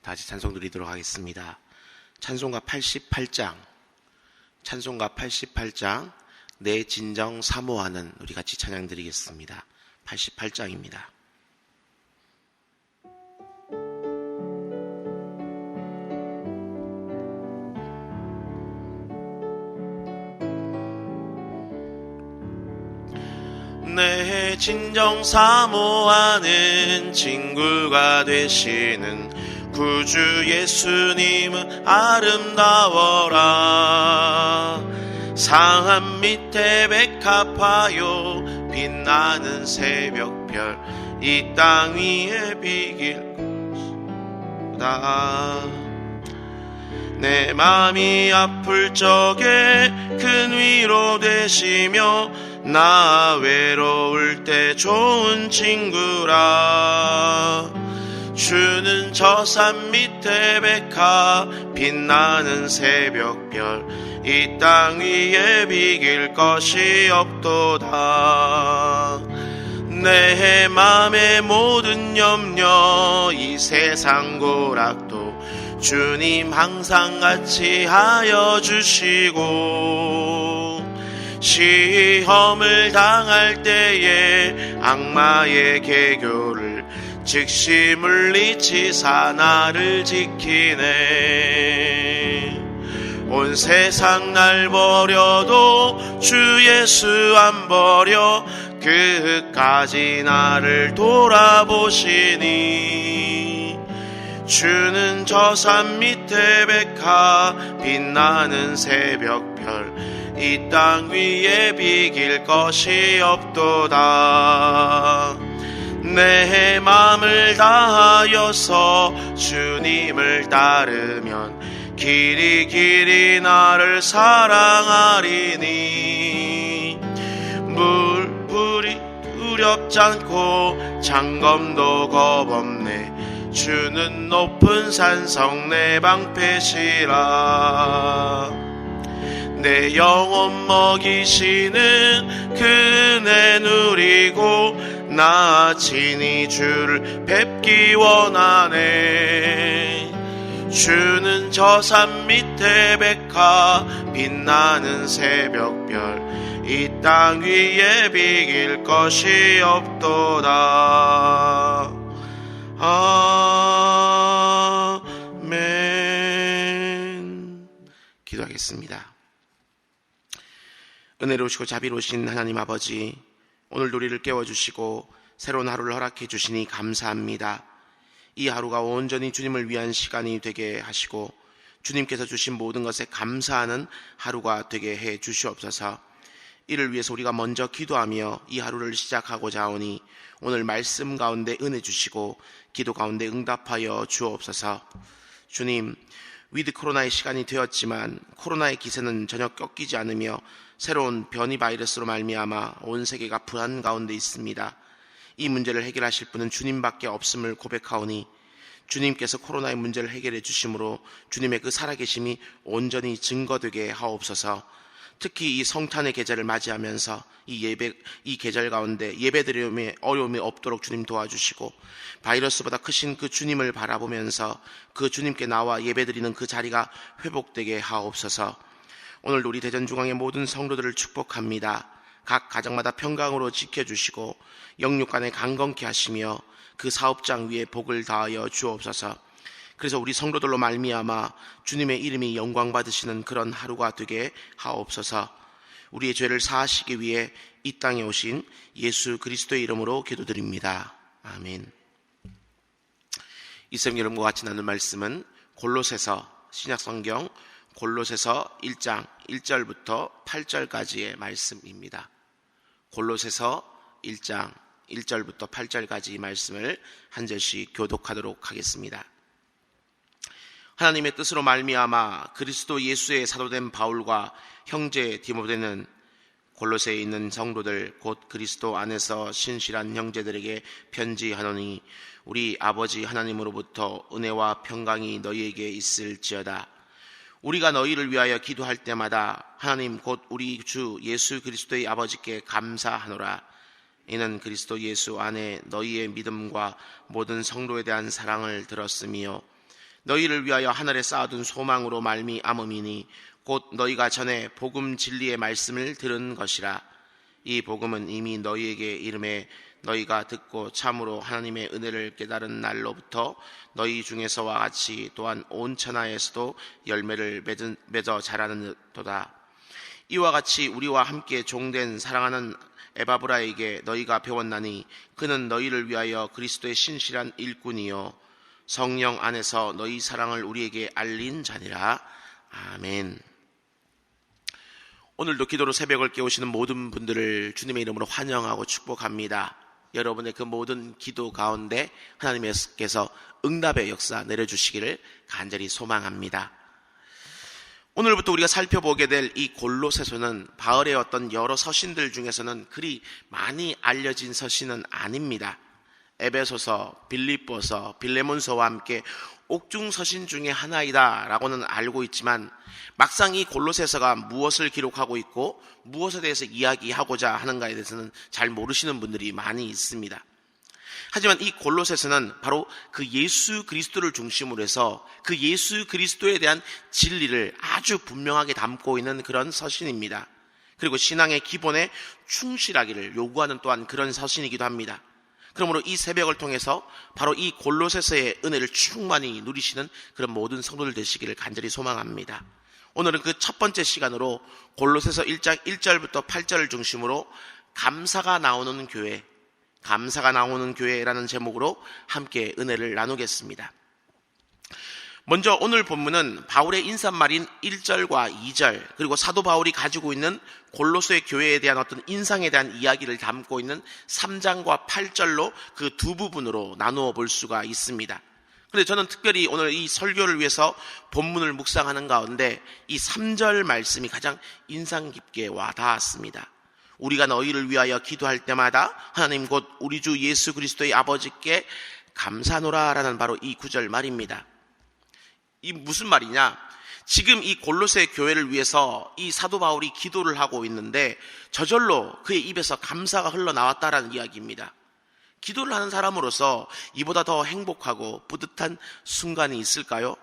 다시 찬송 드리도록 하겠습니다. 찬송가 88장, 내 진정 사모하는, 우리 같이 찬양 드리겠습니다. 88장입니다. 내 진정 사모하는 친구가 되시는 구주 예수님은 아름다워라. 상한 밑에 백합화요 빛나는 새벽별, 이 땅 위에 비길 것이다. 내 맘이 아플 적에 큰 위로 되시며 나 외로울 때 좋은 친구라. 주는 저 산 밑에 백합 빛나는 새벽별, 이 땅 위에 비길 것이 없도다. 내 맘의 모든 염려 이 세상 고락도 주님 항상 같이 하여 주시고, 시험을 당할 때에 악마의 계교를 즉시 물리치사 나를 지키네. 온 세상 날 버려도 주 예수 안 버려 끝까지 나를 돌아보시니. 주는 저 산 밑에 백합 빛나는 새벽별, 이 땅 위에 비길 것이 없도다. 내 맘을 다하여서 주님을 따르면 길이 길이 나를 사랑하리니. 물불이 두렵지 않고 장검도 겁없네. 주는 높은 산성 내 방패시라. 내 영혼 먹이시는 그 은혜 누리고 나 친히 주를 뵙기 원하네. 주는 저 산 밑에 백합 빛나는 새벽별, 이 땅 위에 비길 것이 없도다. 아멘. 기도하겠습니다. 은혜로우시고 자비로우신 하나님 아버지, 오늘 우리를 깨워주시고 새로운 하루를 허락해 주시니 감사합니다. 이 하루가 온전히 주님을 위한 시간이 되게 하시고 주님께서 주신 모든 것에 감사하는 하루가 되게 해 주시옵소서. 이를 위해서 우리가 먼저 기도하며 이 하루를 시작하고자 하오니 오늘 말씀 가운데 은혜 주시고 기도 가운데 응답하여 주옵소서. 주님, 위드 코로나의 시간이 되었지만 코로나의 기세는 전혀 꺾이지 않으며 새로운 변이 바이러스로 말미암아 온 세계가 불안 가운데 있습니다. 이 문제를 해결하실 분은 주님밖에 없음을 고백하오니 주님께서 코로나의 문제를 해결해 주심으로 주님의 그 살아계심이 온전히 증거되게 하옵소서. 특히 이 성탄의 계절을 맞이하면서 이 계절 가운데 예배드림에 어려움이 없도록 주님 도와주시고, 바이러스보다 크신 그 주님을 바라보면서 그 주님께 나와 예배드리는 그 자리가 회복되게 하옵소서. 오늘 우리 대전중앙의 모든 성도들을 축복합니다. 각 가정마다 평강으로 지켜주시고 영육간에 강건케 하시며 그 사업장 위에 복을 다하여 주옵소서. 그래서 우리 성도들로 말미암아 주님의 이름이 영광 받으시는 그런 하루가 되게 하옵소서. 우리의 죄를 사하시기 위해 이 땅에 오신 예수 그리스도의 이름으로 기도드립니다. 아멘. 이쌤 여러분과 같이 나눌 말씀은 골로새서, 신약성경 골로새서 1장 1절부터 8절까지의 말씀입니다. 골로새서 1장 1절부터 8절까지 말씀을 한 절씩 교독하도록 하겠습니다. 하나님의 뜻으로 말미암아 그리스도 예수의 사도된 바울과 형제 디모데는 골로새에 있는 성도들 곧 그리스도 안에서 신실한 형제들에게 편지하노니, 우리 아버지 하나님으로부터 은혜와 평강이 너희에게 있을지어다. 우리가 너희를 위하여 기도할 때마다 하나님 곧 우리 주 예수 그리스도의 아버지께 감사하노라. 이는 그리스도 예수 안에 너희의 믿음과 모든 성도에 대한 사랑을 들었으며 너희를 위하여 하늘에 쌓아둔 소망으로 말미암음이니 곧 너희가 전에 복음 진리의 말씀을 들은 것이라. 이 복음은 이미 너희에게 이름에 너희가 듣고 참으로 하나님의 은혜를 깨달은 날로부터 너희 중에서와 같이 또한 온 천하에서도 열매를 맺어 자라는도다. 이와 같이 우리와 함께 종된 사랑하는 에바브라에게 너희가 배웠나니 그는 너희를 위하여 그리스도의 신실한 일꾼이요 성령 안에서 너희 사랑을 우리에게 알린 자니라. 아멘. 오늘도 기도로 새벽을 깨우시는 모든 분들을 주님의 이름으로 환영하고 축복합니다. 여러분의 그 모든 기도 가운데 하나님께서 응답의 역사 내려주시기를 간절히 소망합니다. 오늘부터 우리가 살펴보게 될 이 골로새서는 바울의 어떤 여러 서신들 중에서는 그리 많이 알려진 서신은 아닙니다. 에베소서, 빌립보서, 빌레몬서와 함께 옥중 서신 중에 하나이다 라고는 알고 있지만 막상 이 골로새서가 무엇을 기록하고 있고 무엇에 대해서 이야기하고자 하는가에 대해서는 잘 모르시는 분들이 많이 있습니다. 하지만 이 골로새서는 바로 그 예수 그리스도를 중심으로 해서 그 예수 그리스도에 대한 진리를 아주 분명하게 담고 있는 그런 서신입니다. 그리고 신앙의 기본에 충실하기를 요구하는 또한 그런 서신이기도 합니다. 그러므로 이 새벽을 통해서 바로 이 골로새서의 은혜를 충만히 누리시는 그런 모든 성도들 되시기를 간절히 소망합니다. 오늘은 그 첫 번째 시간으로 골로새서 1장 1절부터 8절을 중심으로 감사가 나오는 교회라는 제목으로 함께 은혜를 나누겠습니다. 먼저 오늘 본문은 바울의 인사말인 1절과 2절 그리고 사도 바울이 가지고 있는 골로새 교회에 대한 어떤 인상에 대한 이야기를 담고 있는 3장과 8절로 그 두 부분으로 나누어 볼 수가 있습니다. 그런데 저는 특별히 오늘 이 설교를 위해서 본문을 묵상하는 가운데 이 3절 말씀이 가장 인상 깊게 와닿았습니다. 우리가 너희를 위하여 기도할 때마다 하나님 곧 우리 주 예수 그리스도의 아버지께 감사노라 라는 바로 이 구절 말입니다. 이 무슨 말이냐? 지금 이 골로새 교회를 위해서 이 사도 바울이 기도를 하고 있는데 저절로 그의 입에서 감사가 흘러나왔다라는 이야기입니다. 기도를 하는 사람으로서 이보다 더 행복하고 뿌듯한 순간이 있을까요?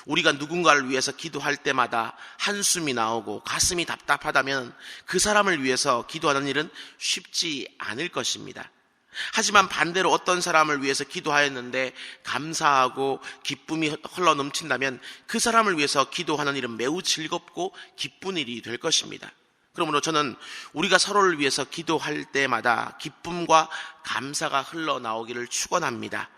우리가 누군가를 위해서 기도할 때마다 한숨이 나오고 가슴이 답답하다면 그 사람을 위해서 기도하는 일은 쉽지 않을 것입니다. 하지만 반대로 어떤 사람을 위해서 기도하였는데 감사하고 기쁨이 흘러넘친다면 그 사람을 위해서 기도하는 일은 매우 즐겁고 기쁜 일이 될 것입니다. 그러므로 저는 우리가 서로를 위해서 기도할 때마다 기쁨과 감사가 흘러나오기를 축원합니다.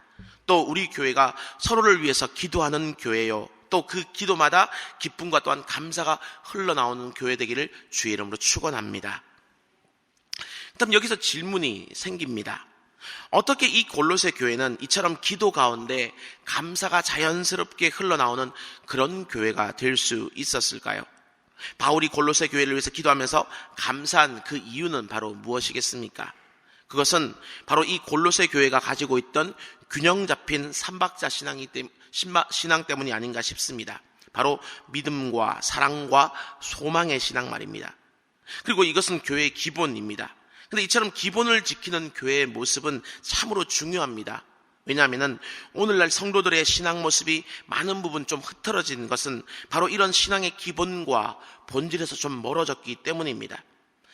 또 우리 교회가 서로를 위해서 기도하는 교회요, 또 그 기도마다 기쁨과 또한 감사가 흘러나오는 교회 되기를 주의 이름으로 축원합니다. 그럼 여기서 질문이 생깁니다. 어떻게 이 골로새 교회는 이처럼 기도 가운데 감사가 자연스럽게 흘러나오는 그런 교회가 될 수 있었을까요? 바울이 골로새 교회를 위해서 기도하면서 감사한 그 이유는 바로 무엇이겠습니까? 그것은 바로 이 골로새 교회가 가지고 있던 균형 잡힌 삼박자 신앙 때문이 아닌가 싶습니다. 바로 믿음과 사랑과 소망의 신앙 말입니다. 그리고 이것은 교회의 기본입니다. 근데 이처럼 기본을 지키는 교회의 모습은 참으로 중요합니다. 왜냐하면 오늘날 성도들의 신앙 모습이 많은 부분 좀 흐트러진 것은 바로 이런 신앙의 기본과 본질에서 좀 멀어졌기 때문입니다.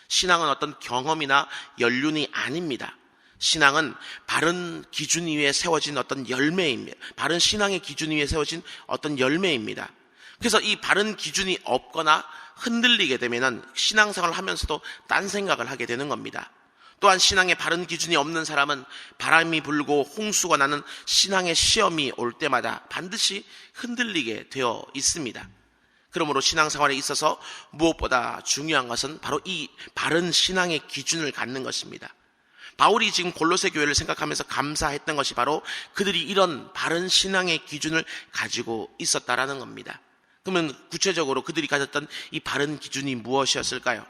신앙은 어떤 경험이나 연륜이 아닙니다. 신앙은 바른 기준 위에 세워진 어떤 열매입니다. 바른 신앙의 기준 위에 세워진 어떤 열매입니다. 그래서 이 바른 기준이 없거나 흔들리게 되면 신앙생활을 하면서도 딴 생각을 하게 되는 겁니다. 또한 신앙의 바른 기준이 없는 사람은 바람이 불고 홍수가 나는 신앙의 시험이 올 때마다 반드시 흔들리게 되어 있습니다. 그러므로 신앙생활에 있어서 무엇보다 중요한 것은 바로 이 바른 신앙의 기준을 갖는 것입니다. 바울이 지금 골로새 교회를 생각하면서 감사했던 것이 바로 그들이 이런 바른 신앙의 기준을 가지고 있었다라는 겁니다. 그러면 구체적으로 그들이 가졌던 이 바른 기준이 무엇이었을까요?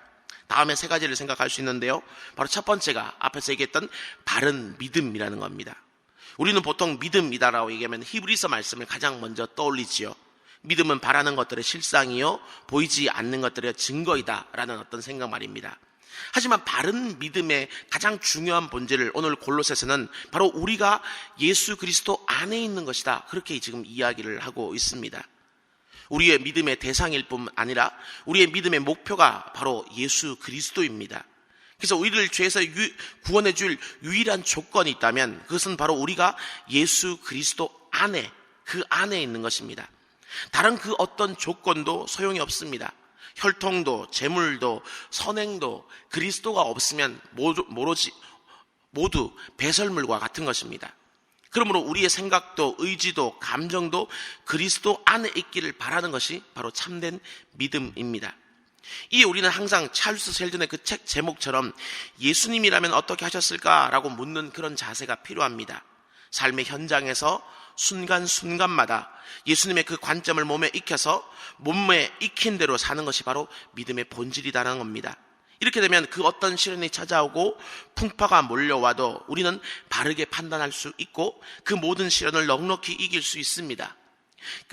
다음에 세 가지를 생각할 수 있는데요. 바로 첫 번째가 앞에서 얘기했던 바른 믿음이라는 겁니다. 우리는 보통 믿음이다라고 얘기하면 히브리서 말씀을 가장 먼저 떠올리지요. 믿음은 바라는 것들의 실상이요 보이지 않는 것들의 증거이다 라는 어떤 생각 말입니다. 하지만 바른 믿음의 가장 중요한 본질을 오늘 골로새서는 바로 우리가 예수 그리스도 안에 있는 것이다, 그렇게 지금 이야기를 하고 있습니다. 우리의 믿음의 대상일 뿐 아니라 우리의 믿음의 목표가 바로 예수 그리스도입니다. 그래서 우리를 죄에서 구원해 줄 유일한 조건이 있다면 그것은 바로 우리가 예수 그리스도 안에, 그 안에 있는 것입니다. 다른 그 어떤 조건도 소용이 없습니다. 혈통도, 재물도, 선행도 그리스도가 없으면 모두 배설물과 같은 것입니다. 그러므로 우리의 생각도, 의지도, 감정도 그리스도 안에 있기를 바라는 것이 바로 참된 믿음입니다. 이에 우리는 항상 찰스 셀든의 그 책 제목처럼 예수님이라면 어떻게 하셨을까라고 묻는 그런 자세가 필요합니다. 삶의 현장에서 순간순간마다 예수님의 그 관점을 몸에 익혀서 몸에 익힌 대로 사는 것이 바로 믿음의 본질이라는 겁니다. 이렇게 되면 그 어떤 시련이 찾아오고 풍파가 몰려와도 우리는 바르게 판단할 수 있고 그 모든 시련을 넉넉히 이길 수 있습니다.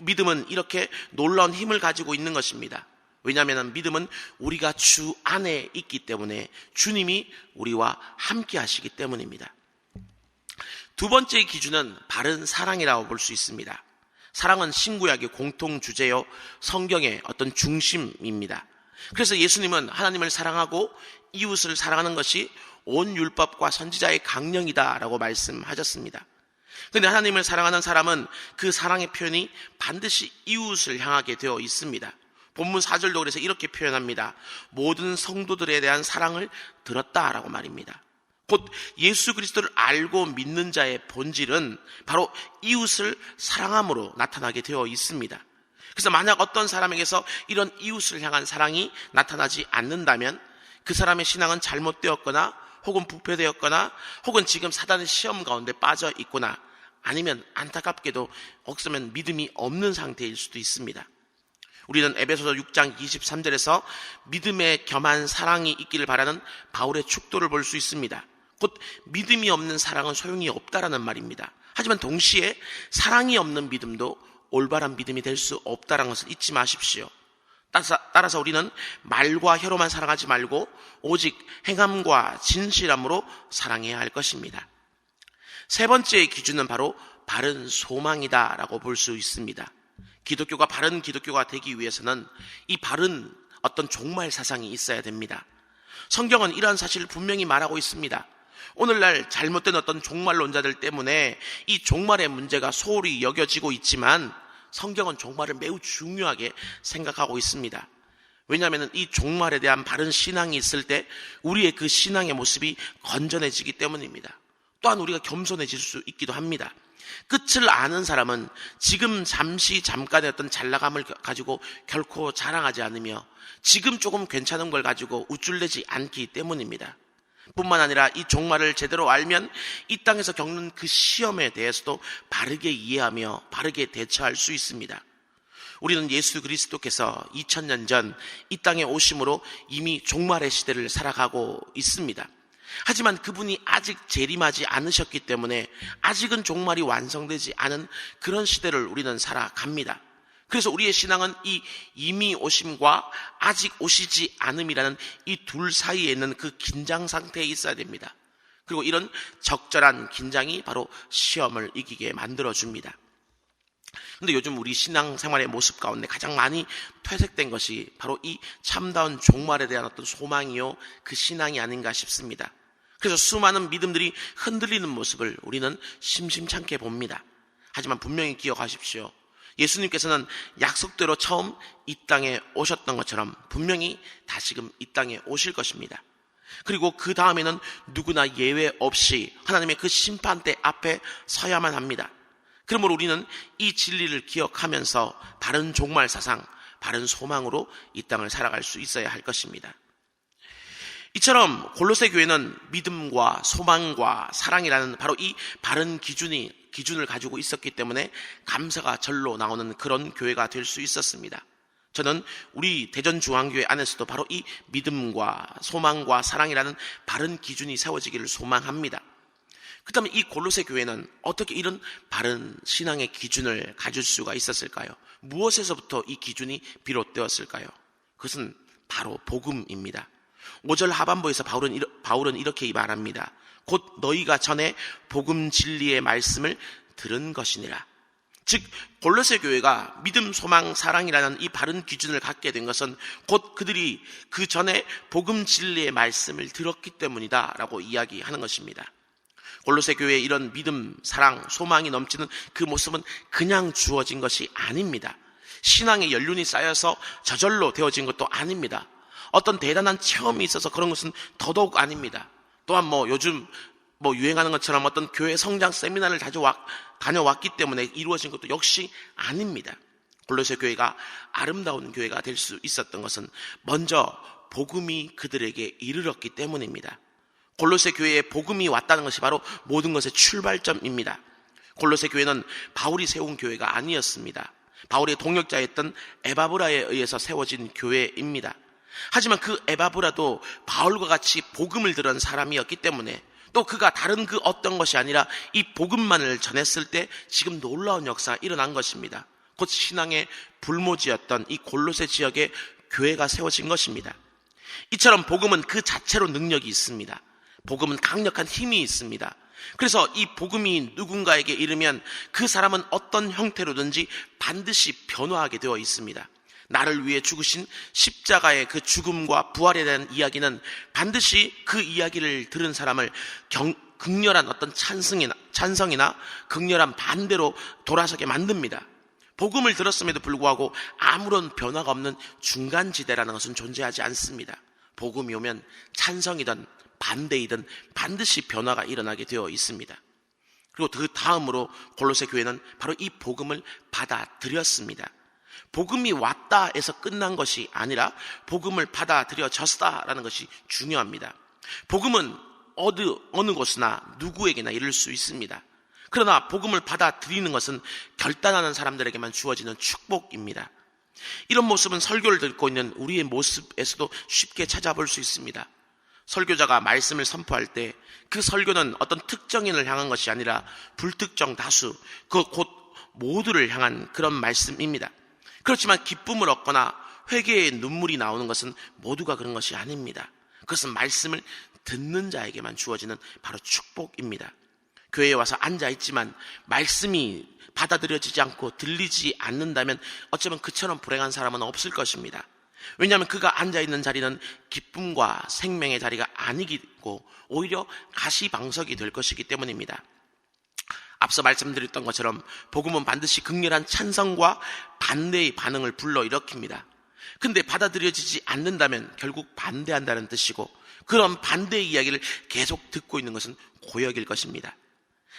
믿음은 이렇게 놀라운 힘을 가지고 있는 것입니다. 왜냐하면 믿음은 우리가 주 안에 있기 때문에 주님이 우리와 함께 하시기 때문입니다. 두 번째 기준은 바른 사랑이라고 볼 수 있습니다. 사랑은 신구약의 공통 주제요, 성경의 어떤 중심입니다. 그래서 예수님은 하나님을 사랑하고 이웃을 사랑하는 것이 온 율법과 선지자의 강령이다라고 말씀하셨습니다. 그런데 하나님을 사랑하는 사람은 그 사랑의 표현이 반드시 이웃을 향하게 되어 있습니다. 본문 4절도 그래서 이렇게 표현합니다. 모든 성도들에 대한 사랑을 들었다라고 말입니다. 곧 예수 그리스도를 알고 믿는 자의 본질은 바로 이웃을 사랑함으로 나타나게 되어 있습니다. 그래서 만약 어떤 사람에게서 이런 이웃을 향한 사랑이 나타나지 않는다면 그 사람의 신앙은 잘못되었거나 혹은 부패되었거나 혹은 지금 사단의 시험 가운데 빠져 있거나 아니면 안타깝게도 없으면 믿음이 없는 상태일 수도 있습니다. 우리는 에베소서 6장 23절에서 믿음에 겸한 사랑이 있기를 바라는 바울의 축도를 볼 수 있습니다. 곧 믿음이 없는 사랑은 소용이 없다라는 말입니다. 하지만 동시에 사랑이 없는 믿음도 올바른 믿음이 될 수 없다는 것을 잊지 마십시오. 따라서 우리는 말과 혀로만 사랑하지 말고 오직 행함과 진실함으로 사랑해야 할 것입니다. 세 번째의 기준은 바로 바른 소망이다라고 볼 수 있습니다. 기독교가 바른 기독교가 되기 위해서는 이 바른 어떤 종말 사상이 있어야 됩니다. 성경은 이러한 사실을 분명히 말하고 있습니다. 오늘날 잘못된 어떤 종말론자들 때문에 이 종말의 문제가 소홀히 여겨지고 있지만 성경은 종말을 매우 중요하게 생각하고 있습니다. 왜냐하면 이 종말에 대한 바른 신앙이 있을 때 우리의 그 신앙의 모습이 건전해지기 때문입니다. 또한 우리가 겸손해질 수 있기도 합니다. 끝을 아는 사람은 지금 잠깐의 어떤 잘나감을 가지고 결코 자랑하지 않으며 지금 조금 괜찮은 걸 가지고 우쭐대지 않기 때문입니다. 뿐만 아니라 이 종말을 제대로 알면 이 땅에서 겪는 그 시험에 대해서도 바르게 이해하며 바르게 대처할 수 있습니다. 우리는 예수 그리스도께서 2000년 전 이 땅에 오심으로 이미 종말의 시대를 살아가고 있습니다. 하지만 그분이 아직 재림하지 않으셨기 때문에 아직은 종말이 완성되지 않은 그런 시대를 우리는 살아갑니다. 그래서 우리의 신앙은 이 이미 오심과 아직 오시지 않음이라는 이 둘 사이에 있는 그 긴장 상태에 있어야 됩니다. 그리고 이런 적절한 긴장이 바로 시험을 이기게 만들어줍니다. 근데 요즘 우리 신앙생활의 모습 가운데 가장 많이 퇴색된 것이 바로 이 참다운 종말에 대한 어떤 소망이요, 그 신앙이 아닌가 싶습니다. 그래서 수많은 믿음들이 흔들리는 모습을 우리는 심심찮게 봅니다. 하지만 분명히 기억하십시오. 예수님께서는 약속대로 처음 이 땅에 오셨던 것처럼 분명히 다시금 이 땅에 오실 것입니다. 그리고 그 다음에는 누구나 예외 없이 하나님의 그 심판대 앞에 서야만 합니다. 그러므로 우리는 이 진리를 기억하면서 바른 종말 사상, 바른 소망으로 이 땅을 살아갈 수 있어야 할 것입니다. 이처럼 골로새 교회는 믿음과 소망과 사랑이라는 바로 이 바른 기준을 가지고 있었기 때문에 감사가 절로 나오는 그런 교회가 될 수 있었습니다. 저는 우리 대전중앙교회 안에서도 바로 이 믿음과 소망과 사랑이라는 바른 기준이 세워지기를 소망합니다. 그렇다면 이 골로새 교회는 어떻게 이런 바른 신앙의 기준을 가질 수가 있었을까요? 무엇에서부터 이 기준이 비롯되었을까요? 그것은 바로 복음입니다. 5절 하반부에서 바울은 이렇게 말합니다. 곧 너희가 전에 복음 진리의 말씀을 들은 것이니라. 즉 골로새 교회가 믿음, 소망, 사랑이라는 이 바른 기준을 갖게 된 것은 곧 그들이 그 전에 복음 진리의 말씀을 들었기 때문이다 라고 이야기하는 것입니다. 골로새 교회의 이런 믿음, 사랑, 소망이 넘치는 그 모습은 그냥 주어진 것이 아닙니다. 신앙의 연륜이 쌓여서 저절로 되어진 것도 아닙니다. 어떤 대단한 체험이 있어서 그런 것은 더더욱 아닙니다. 또한 요즘 유행하는 것처럼 어떤 교회 성장 세미나를 자주 다녀왔기 때문에 이루어진 것도 역시 아닙니다. 골로새 교회가 아름다운 교회가 될 수 있었던 것은 먼저 복음이 그들에게 이르렀기 때문입니다. 골로새 교회에 복음이 왔다는 것이 바로 모든 것의 출발점입니다. 골로새 교회는 바울이 세운 교회가 아니었습니다. 바울의 동역자였던 에바브라에 의해서 세워진 교회입니다. 하지만 그 에바브라도 바울과 같이 복음을 들은 사람이었기 때문에 또 그가 다른 그 어떤 것이 아니라 이 복음만을 전했을 때 지금 놀라운 역사가 일어난 것입니다. 곧 신앙의 불모지였던 이 골로새 지역에 교회가 세워진 것입니다. 이처럼 복음은 그 자체로 능력이 있습니다. 복음은 강력한 힘이 있습니다. 그래서 이 복음이 누군가에게 이르면 그 사람은 어떤 형태로든지 반드시 변화하게 되어 있습니다. 나를 위해 죽으신 십자가의 그 죽음과 부활에 대한 이야기는 반드시 그 이야기를 들은 사람을 극렬한 어떤 찬성이나 극렬한 반대로 돌아서게 만듭니다. 복음을 들었음에도 불구하고 아무런 변화가 없는 중간지대라는 것은 존재하지 않습니다. 복음이 오면 찬성이든 반대이든 반드시 변화가 일어나게 되어 있습니다. 그리고 그 다음으로 골로새 교회는 바로 이 복음을 받아들였습니다. 복음이 왔다 해서 끝난 것이 아니라 복음을 받아들여졌다라는 것이 중요합니다. 복음은 어느 곳이나 누구에게나 이를 수 있습니다. 그러나 복음을 받아들이는 것은 결단하는 사람들에게만 주어지는 축복입니다. 이런 모습은 설교를 듣고 있는 우리의 모습에서도 쉽게 찾아볼 수 있습니다. 설교자가 말씀을 선포할 때 그 설교는 어떤 특정인을 향한 것이 아니라 불특정 다수, 곧 모두를 향한 그런 말씀입니다. 그렇지만 기쁨을 얻거나 회개의 눈물이 나오는 것은 모두가 그런 것이 아닙니다. 그것은 말씀을 듣는 자에게만 주어지는 바로 축복입니다. 교회에 와서 앉아있지만 말씀이 받아들여지지 않고 들리지 않는다면 어쩌면 그처럼 불행한 사람은 없을 것입니다. 왜냐하면 그가 앉아있는 자리는 기쁨과 생명의 자리가 아니고 오히려 가시방석이 될 것이기 때문입니다. 앞서 말씀드렸던 것처럼 복음은 반드시 극렬한 찬성과 반대의 반응을 불러일으킵니다. 근데 받아들여지지 않는다면 결국 반대한다는 뜻이고 그런 반대의 이야기를 계속 듣고 있는 것은 고역일 것입니다.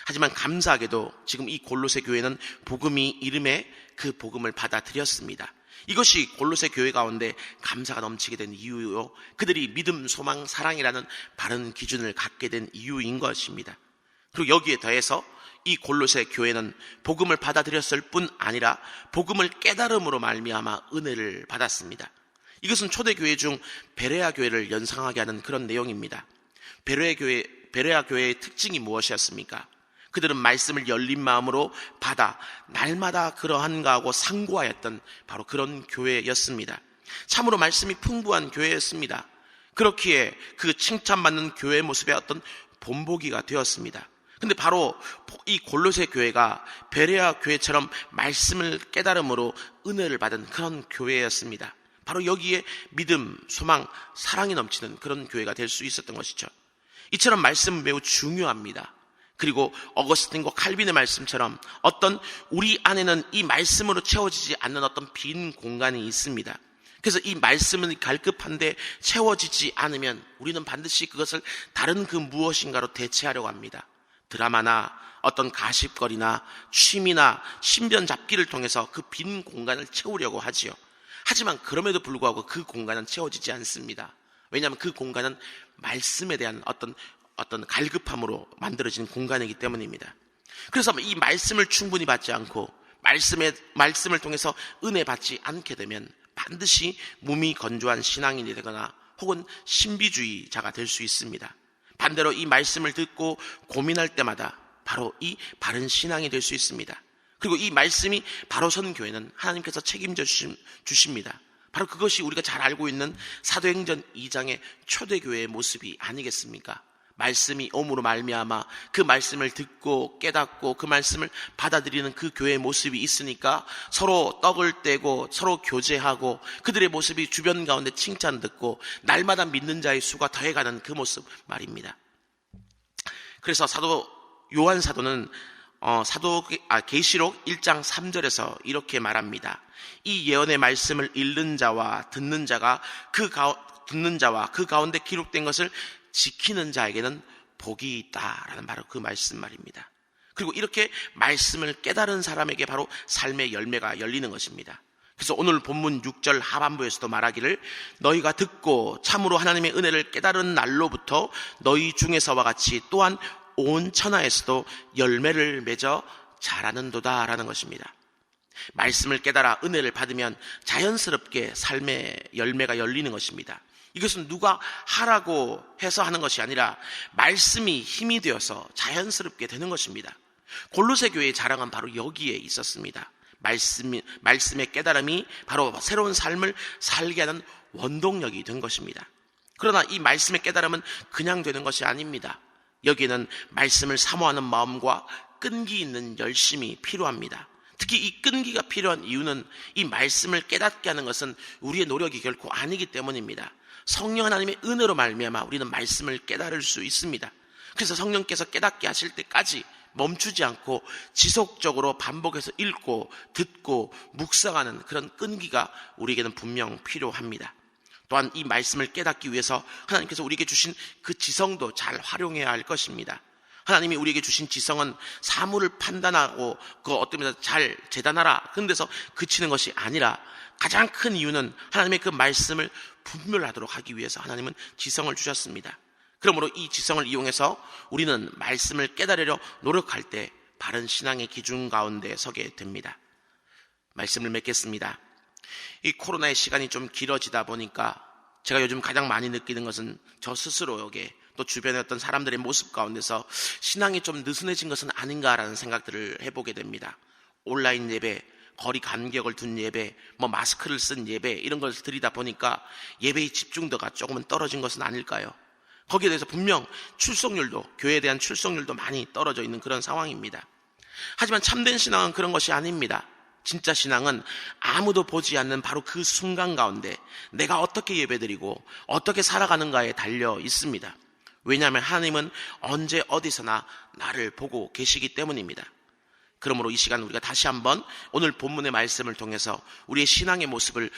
하지만 감사하게도 지금 이 골로새 교회는 복음이 이름에 그 복음을 받아들였습니다. 이것이 골로새 교회 가운데 감사가 넘치게 된 이유요, 그들이 믿음, 소망, 사랑이라는 바른 기준을 갖게 된 이유인 것입니다. 그리고 여기에 더해서 이 골로새 교회는 복음을 받아들였을 뿐 아니라 복음을 깨달음으로 말미암아 은혜를 받았습니다. 이것은 초대교회 중 베레아 교회를 연상하게 하는 그런 내용입니다. 베레아 교회의 특징이 무엇이었습니까? 그들은 말씀을 열린 마음으로 받아 날마다 그러한가 하고 상고하였던 바로 그런 교회였습니다. 참으로 말씀이 풍부한 교회였습니다. 그렇기에 그 칭찬받는 교회의 모습의 어떤 본보기가 되었습니다. 근데 바로 이 골로새 교회가 베레아 교회처럼 말씀을 깨달음으로 은혜를 받은 그런 교회였습니다. 바로 여기에 믿음, 소망, 사랑이 넘치는 그런 교회가 될 수 있었던 것이죠. 이처럼 말씀은 매우 중요합니다. 그리고 어거스틴과 칼빈의 말씀처럼 어떤 우리 안에는 이 말씀으로 채워지지 않는 어떤 빈 공간이 있습니다. 그래서 이 말씀은 갈급한데 채워지지 않으면 우리는 반드시 그것을 다른 그 무엇인가로 대체하려고 합니다. 드라마나 어떤 가십거리나 취미나 신변 잡기를 통해서 그 빈 공간을 채우려고 하지요. 하지만 그럼에도 불구하고 그 공간은 채워지지 않습니다. 왜냐하면 그 공간은 말씀에 대한 어떤 갈급함으로 만들어진 공간이기 때문입니다. 그래서 이 말씀을 충분히 받지 않고 말씀을 통해서 은혜 받지 않게 되면 반드시 몸이 건조한 신앙인이 되거나 혹은 신비주의자가 될 수 있습니다. 반대로 이 말씀을 듣고 고민할 때마다 바로 이 바른 신앙이 될 수 있습니다. 그리고 이 말씀이 바로 선 교회는 하나님께서 책임져 주십니다. 바로 그것이 우리가 잘 알고 있는 사도행전 2장의 초대교회의 모습이 아니겠습니까? 말씀이 om으로 말미암아 그 말씀을 듣고 깨닫고 그 말씀을 받아들이는 그 교회의 모습이 있으니까 서로 떡을 떼고 서로 교제하고 그들의 모습이 주변 가운데 칭찬 듣고 날마다 믿는 자의 수가 더해가는 그 모습 말입니다. 그래서 사도 요한 사도는 계시록 1장 3절에서 이렇게 말합니다. 이 예언의 말씀을 읽는 자와 듣는 자가 듣는 자와 그 가운데 기록된 것을 지키는 자에게는 복이 있다라는 바로 그 말씀 말입니다. 그리고 이렇게 말씀을 깨달은 사람에게 바로 삶의 열매가 열리는 것입니다. 그래서 오늘 본문 6절 하반부에서도 말하기를 너희가 듣고 참으로 하나님의 은혜를 깨달은 날로부터 너희 중에서와 같이 또한 온 천하에서도 열매를 맺어 자라는도다 라는 것입니다. 말씀을 깨달아 은혜를 받으면 자연스럽게 삶의 열매가 열리는 것입니다. 이것은 누가 하라고 해서 하는 것이 아니라 말씀이 힘이 되어서 자연스럽게 되는 것입니다. 골로새 교회의 자랑은 바로 여기에 있었습니다. 말씀의 깨달음이 바로 새로운 삶을 살게 하는 원동력이 된 것입니다. 그러나 이 말씀의 깨달음은 그냥 되는 것이 아닙니다. 여기에는 말씀을 사모하는 마음과 끈기 있는 열심이 필요합니다. 특히 이 끈기가 필요한 이유는 이 말씀을 깨닫게 하는 것은 우리의 노력이 결코 아니기 때문입니다. 성령 하나님의 은혜로 말미암아 우리는 말씀을 깨달을 수 있습니다. 그래서 성령께서 깨닫게 하실 때까지 멈추지 않고 지속적으로 반복해서 읽고 듣고 묵상하는 그런 끈기가 우리에게는 분명 필요합니다. 또한 이 말씀을 깨닫기 위해서 하나님께서 우리에게 주신 그 지성도 잘 활용해야 할 것입니다. 하나님이 우리에게 주신 지성은 사물을 판단하고 그 어떤 면에서 잘 재단하라 그런 데서 그치는 것이 아니라 가장 큰 이유는 하나님의 그 말씀을 분별하도록 하기 위해서 하나님은 지성을 주셨습니다. 그러므로 이 지성을 이용해서 우리는 말씀을 깨달으려 노력할 때 바른 신앙의 기준 가운데 서게 됩니다. 말씀을 맺겠습니다. 이 코로나의 시간이 좀 길어지다 보니까 제가 요즘 가장 많이 느끼는 것은 저 스스로에게 또 주변의 어떤 사람들의 모습 가운데서 신앙이 좀 느슨해진 것은 아닌가라는 생각들을 해보게 됩니다. 온라인 예배, 거리 간격을 둔 예배, 마스크를 쓴 예배 이런 걸 드리다 보니까 예배의 집중도가 조금은 떨어진 것은 아닐까요? 거기에 대해서 분명 교회에 대한 출석률도 많이 떨어져 있는 그런 상황입니다. 하지만 참된 신앙은 그런 것이 아닙니다. 진짜 신앙은 아무도 보지 않는 바로 그 순간 가운데 내가 어떻게 예배드리고 어떻게 살아가는가에 달려 있습니다. 왜냐하면 하나님은 언제 어디서나 나를 보고 계시기 때문입니다. 그러므로 이 시간 우리가 다시 한번 오늘 본문의 말씀을 통해서 우리의 신앙의 모습을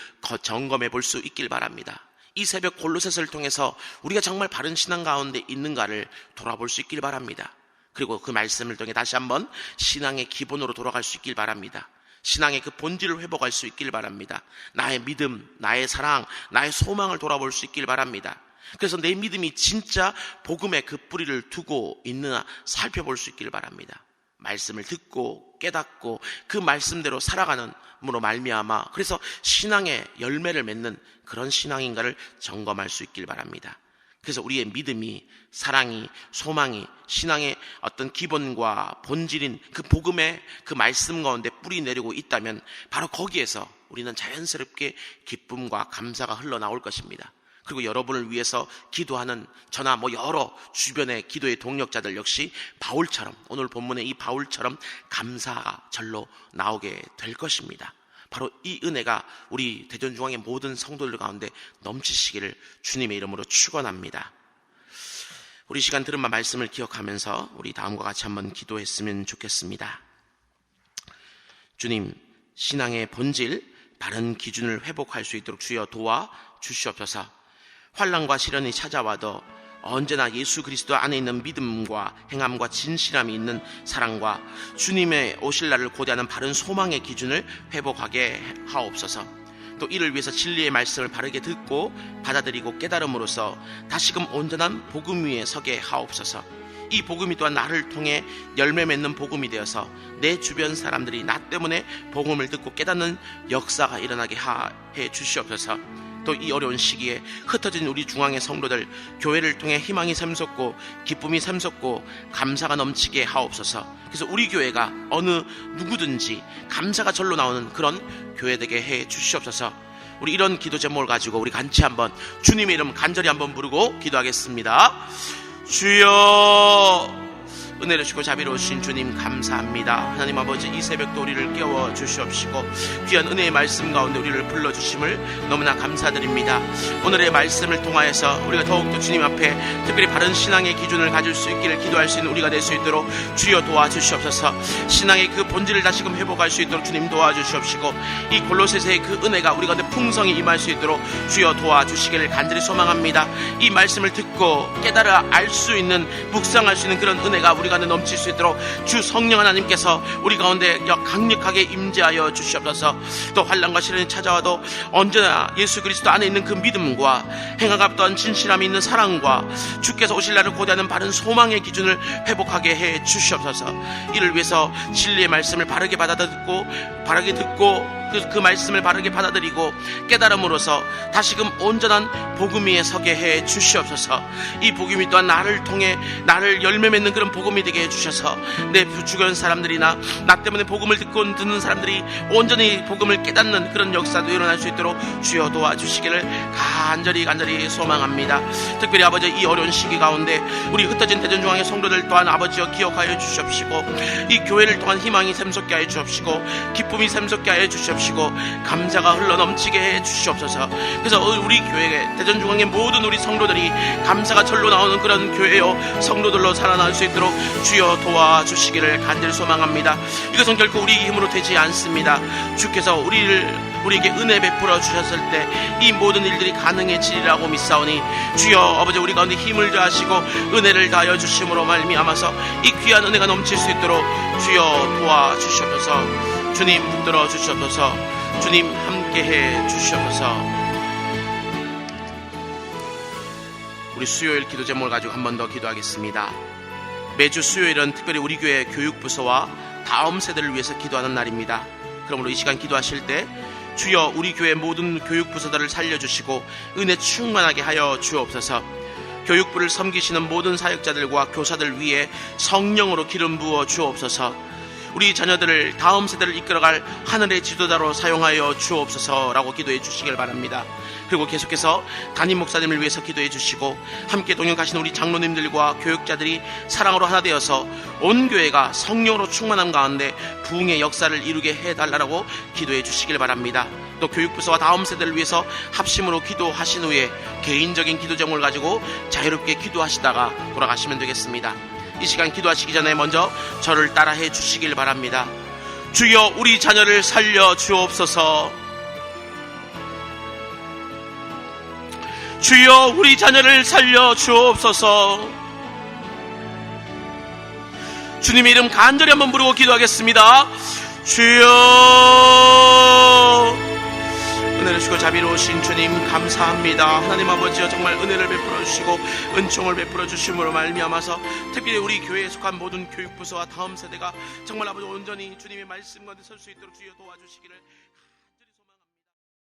점검해 볼 수 있길 바랍니다. 이 새벽 골로새서를 통해서 우리가 정말 바른 신앙 가운데 있는가를 돌아볼 수 있길 바랍니다. 그리고 그 말씀을 통해 다시 한번 신앙의 기본으로 돌아갈 수 있길 바랍니다. 신앙의 그 본질을 회복할 수 있길 바랍니다. 나의 믿음, 나의 사랑, 나의 소망을 돌아볼 수 있길 바랍니다. 그래서 내 믿음이 진짜 복음의 그 뿌리를 두고 있느냐 살펴볼 수 있길 바랍니다. 말씀을 듣고 깨닫고 그 말씀대로 살아가는 으로 말미암아 그래서 신앙의 열매를 맺는 그런 신앙인가를 점검할 수 있길 바랍니다. 그래서 우리의 믿음이, 사랑이, 소망이 신앙의 어떤 기본과 본질인 그 복음의 그 말씀 가운데 뿌리 내리고 있다면 바로 거기에서 우리는 자연스럽게 기쁨과 감사가 흘러나올 것입니다. 그리고 여러분을 위해서 기도하는 저나 여러 주변의 기도의 동력자들 역시 바울처럼 오늘 본문의 이 바울처럼 감사가 절로 나오게 될 것입니다. 바로 이 은혜가 우리 대전중앙의 모든 성도들 가운데 넘치시기를 주님의 이름으로 축원합니다. 우리 시간 들은 말씀을 기억하면서 우리 다음과 같이 한번 기도했으면 좋겠습니다. 주님, 신앙의 본질, 바른 기준을 회복할 수 있도록 주여 도와 주시옵소서. 환난과 시련이 찾아와도 언제나 예수 그리스도 안에 있는 믿음과 행함과 진실함이 있는 사랑과 주님의 오실 날을 고대하는 바른 소망의 기준을 회복하게 하옵소서. 또 이를 위해서 진리의 말씀을 바르게 듣고 받아들이고 깨달음으로써 다시금 온전한 복음 위에 서게 하옵소서. 이 복음이 또한 나를 통해 열매 맺는 복음이 되어서 내 주변 사람들이 나 때문에 복음을 듣고 깨닫는 역사가 일어나게 해 주시옵소서. 또 이 어려운 시기에 흩어진 우리 중앙의 성도들 교회를 통해 희망이 샘솟고 기쁨이 샘솟고 감사가 넘치게 하옵소서. 그래서 우리 교회가 어느 누구든지 감사가 절로 나오는 그런 교회 되게 해 주시옵소서. 우리 이런 기도 제목을 가지고 우리 같이 한번 주님의 이름 간절히 한번 부르고 기도하겠습니다. 주여, 은혜를 주시고 자비로우신 주님 감사합니다. 하나님 아버지, 이 새벽도 우리를 깨워 주시옵시고 귀한 은혜의 말씀 가운데 우리를 불러주심을 너무나 감사드립니다. 오늘의 말씀을 통하여서 우리가 더욱더 주님 앞에 특별히 바른 신앙의 기준을 가질 수 있기를 기도할 수 있는 우리가 될 수 있도록 주여 도와주시옵소서. 신앙의 그 본질을 다시금 회복할 수 있도록 주님 도와주시옵시고 이 골로새서의 그 은혜가 우리 가운데 풍성히 임할 수 있도록 주여 도와주시기를 간절히 소망합니다. 이 말씀을 듣고 깨달아 알 수 있는, 묵상할 수 있는 그런 은혜가 우리 가운데 넘칠 수 있도록 주 성령 하나님께서 우리 가운데 강력하게 임재하여 주시옵소서. 또 환난과 시련이 찾아와도 언제나 예수 그리스도 안에 있는 그 믿음과 행하갑 또한 진실함이 있는 사랑과 주께서 오실 날을 고대하는 바른 소망의 기준을 회복하게 해 주시옵소서. 이를 위해서 진리의 말씀을 바르게 받아듣고 그 말씀을 바르게 받아들이고 깨달음으로써 다시금 온전한 복음 위에 서게 해 주시옵소서. 이 복음이 또한 나를 통해 나를 열매 맺는 그런 복음이 되게 해 주셔서 내 주변 사람들이나 나 때문에 복음을 듣는 사람들이 온전히 복음을 깨닫는 그런 역사도 일어날 수 있도록 주여 도와주시기를 간절히 소망합니다. 특별히 아버지, 이 어려운 시기 가운데 우리 흩어진 대전중앙의 성도들 또한 아버지여 기억하여 주시옵시고 이 교회를 통한 희망이 샘솟게 하여 주옵시고 기쁨이 샘솟게 하여 주시옵시고 감사가 흘러넘치게 해 주시옵소서. 그래서 우리 교회 대전중앙의 모든 우리 성도들이 감사가 절로 나오는 그런 교회요 성도들로 살아날 수 있도록 주여 도와주시기를 간절히 소망합니다. 이것은 결코 우리 힘으로 되지 않습니다. 주께서 우리에게 은혜 베풀어 주셨을 때 이 모든 일들이 가능해지리라고 믿사오니 주여 아버지, 우리 가운데 힘을 다하시고 은혜를 다하여 주심으로 말미암아서 이 귀한 은혜가 넘칠 수 있도록 주여 도와주시옵소서. 주님 붙들어 주시옵소서. 주님 함께해 주시옵소서. 우리 수요일 기도 제목을 가지고 한 번 더 기도하겠습니다. 매주 수요일은 특별히 우리 교회 교육부서와 다음 세대를 위해서 기도하는 날입니다. 그러므로 이 시간 기도하실 때 주여 우리 교회 모든 교육부서들을 살려주시고 은혜 충만하게 하여 주옵소서. 교육부를 섬기시는 모든 사역자들과 교사들 위에 성령으로 기름 부어 주옵소서. 우리 자녀들을 다음 세대를 이끌어갈 하늘의 지도자로 사용하여 주옵소서라고 기도해 주시길 바랍니다. 그리고 계속해서 담임 목사님을 위해서 기도해 주시고 함께 동역하시는 우리 장로님들과 교육자들이 사랑으로 하나 되어서 온 교회가 성령으로 충만함 가운데 부흥의 역사를 이루게 해달라고 기도해 주시길 바랍니다. 또 교육부서와 다음 세대를 위해서 합심으로 기도하신 후에 개인적인 기도 제목을 가지고 자유롭게 기도하시다가 돌아가시면 되겠습니다. 이 시간 기도하시기 전에 먼저 저를 따라해 주시길 바랍니다. 주여 우리 자녀를 살려 주옵소서. 주여 우리 자녀를 살려 주옵소서. 주님의 이름 간절히 한번 부르고 기도하겠습니다. 주여, 은혜를 주시고 자비로우신 주님 감사합니다. 하나님 아버지여, 정말 은혜를 베풀어 주시고 은총을 베풀어 주심으로 말미암아서 특별히 우리 교회에 속한 모든 교육부서와 다음 세대가 정말 아버지 온전히 주님의 말씀 가운데 설 수 있도록 주여 도와주시기를